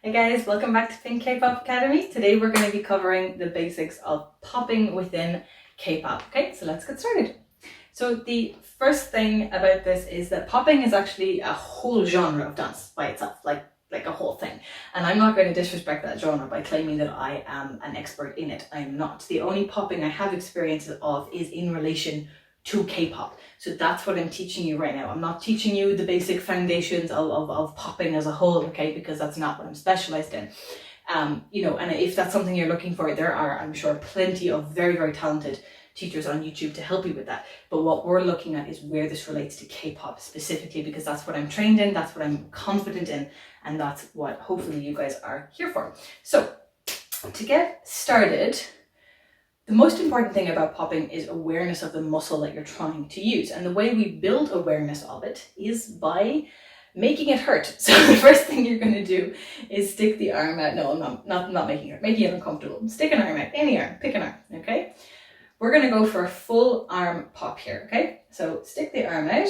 Hey guys, welcome back to Pink K-Pop Academy. Today we're going to be covering the basics of popping within K-pop. Okay, so let's get started. So the first thing about this is that popping is actually a whole genre of dance by itself, like a whole thing. And I'm not going to disrespect that genre by claiming that I am an expert in it. I'm not. The only popping I have experience of is in relation to K-pop. So that's what I'm teaching you right now. I'm not teaching you the basic foundations of popping as a whole, okay, because that's not what I'm specialized in. And if that's something you're looking for, there are, I'm sure, plenty of very, very talented teachers on YouTube to help you with that. But what we're looking at is where this relates to K-pop specifically, because that's what I'm trained in, that's what I'm confident in, and that's what hopefully you guys are here for. So to get started, the most important thing about popping is awareness of the muscle that you're trying to use. And the way we build awareness of it is by making it hurt. So the first thing you're going to do is stick the arm out. No, I'm not making it hurt, making it uncomfortable. Stick an arm out, any arm, pick an arm, okay? We're going to go for a full arm pop here, okay? So stick the arm out.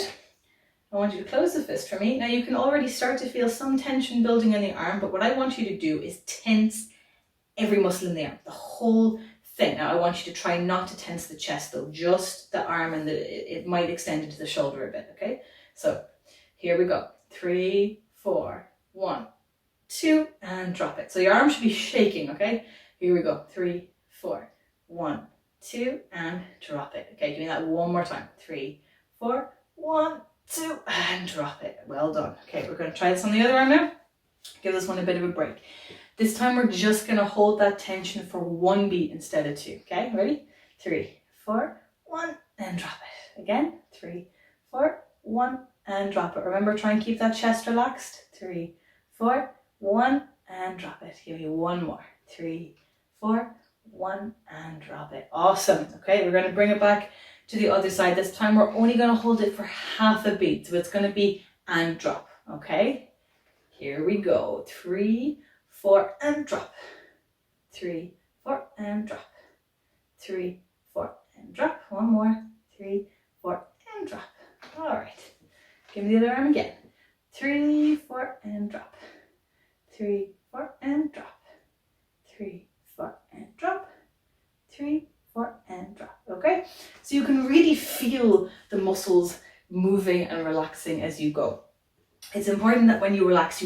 I want you to close the fist for me. Now you can already start to feel some tension building in the arm, but what I want you to do is tense every muscle in the arm, the whole thing. Now I want you to try not to tense the chest though, just the arm, and it might extend into the shoulder a bit, okay? So here we go. 3, 4, 1, 2, and drop it. So your arm should be shaking, okay? Here we go. 3, 4, 1, 2, and drop it. Okay, doing that one more time. 3, 4, 1, 2, and drop it. Well done. Okay, we're going to try this on the other arm now. Give this one a bit of a break. This time we're just going to hold that tension for 1 beat instead of 2. Okay, ready? 3, 4, 1, and drop it. Again, 3, 4, 1, and drop it. Remember, try and keep that chest relaxed. 3, 4, 1, and drop it. Give me one more. 3, 4, 1, and drop it. Awesome. Okay, we're going to bring it back to the other side. This time we're only going to hold it for half a beat. So it's going to be and drop. Okay, here we go. 3, 4, and drop. 3, 4, and drop. 3, 4, and drop. One more. 3, 4, and drop. All right. Give me the other arm again. 3, 4, and drop. 3, 4, and drop. 3, 4, and drop. 3, 4, and drop. Okay? So you can really feel the muscles moving and relaxing as you go. It's important that when you relax,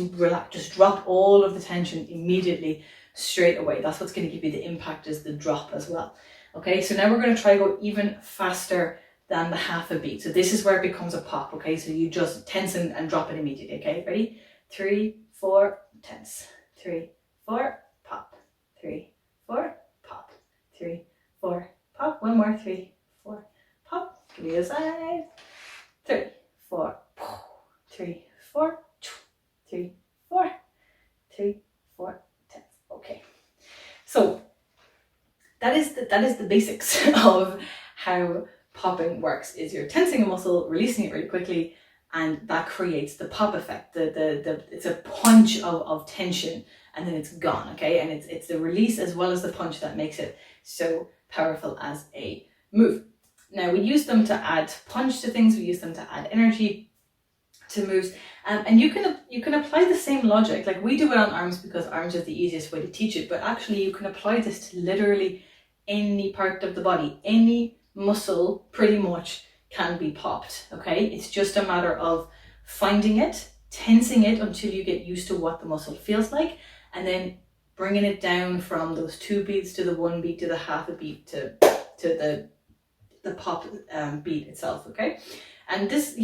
just drop all of the tension immediately, straight away. That's what's going to give you the impact, is the drop as well. Okay, so now we're going to try to go even faster than the half a beat. So this is where it becomes a pop, okay? So you just tense and drop it immediately, okay? Ready? 3, 4, tense. 3, 4, pop. 3, 4, pop. 3, 4, pop. One more. 3, 4, pop. Give me a side. 3, 4, 3, 4, 3, 4, 3, 4, tense. Okay. So that is the basics of how popping works. Is you're tensing a muscle, releasing it really quickly, and that creates the pop effect. It's a punch of tension, and then it's gone. Okay, and it's the release as well as the punch that makes it so powerful as a move. Now we use them to add punch to things. We use them to add energy to moves, and you can apply the same logic. Like we do it on arms because arms is the easiest way to teach it, but actually you can apply this to literally any part of the body. Any muscle pretty much can be popped. Okay, it's just a matter of finding it, tensing it until you get used to what the muscle feels like, and then bringing it down from those 2 beats to the 1 beat to the half a beat to the pop beat itself. Okay, and this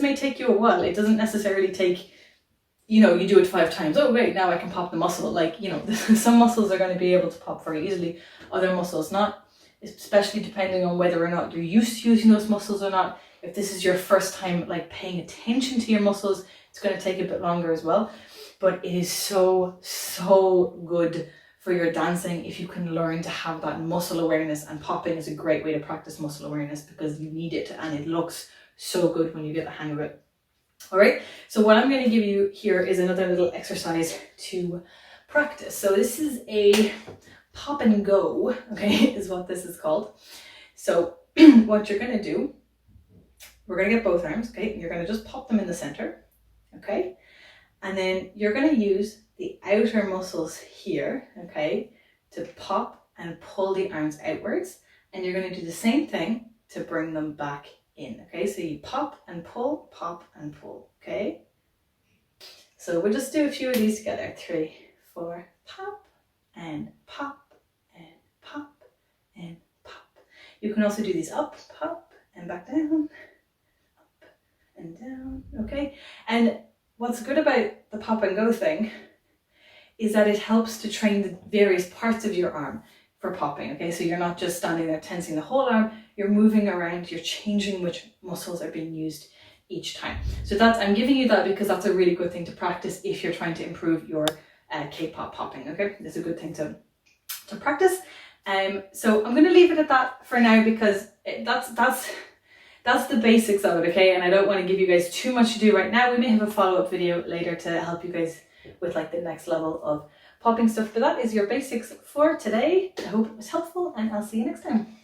may take you a while. It doesn't necessarily take, you do it 5 times. Oh wait, now I can pop the muscle. Like, some muscles are going to be able to pop very easily, other muscles not, especially depending on whether or not you're used to using those muscles or not. If this is your first time like paying attention to your muscles, it's going to take a bit longer as well. But it is so good for your dancing if you can learn to have that muscle awareness, and popping is a great way to practice muscle awareness because you need it, and it looks so good when you get the hang of it. All right, so what I'm going to give you here is another little exercise to practice. So this is a pop and go, okay, is what this is called. So what you're going to do, we're going to get both arms, okay, and you're going to just pop them in the center, okay, And then you're going to use the outer muscles here, okay, to pop and pull the arms outwards. And you're going to do the same thing to bring them back in, okay? So you pop and pull, okay? So we'll just do a few of these together. 3, 4, pop and pop and pop and pop. You can also do these up, pop and back down, up and down, okay? And what's good about the pop and go thing is that it helps to train the various parts of your arm for popping, okay? So you're not just standing there tensing the whole arm, you're moving around, you're changing which muscles are being used each time. So I'm giving you that because that's a really good thing to practice if you're trying to improve your K-pop popping, okay? It's a good thing to practice. So I'm gonna leave it at that for now because that's the basics of it, okay? And I don't want to give you guys too much to do right now. We may have a follow-up video later to help you guys with like the next level of popping stuff, but that is your basics for today. I hope it was helpful and I'll see you next time.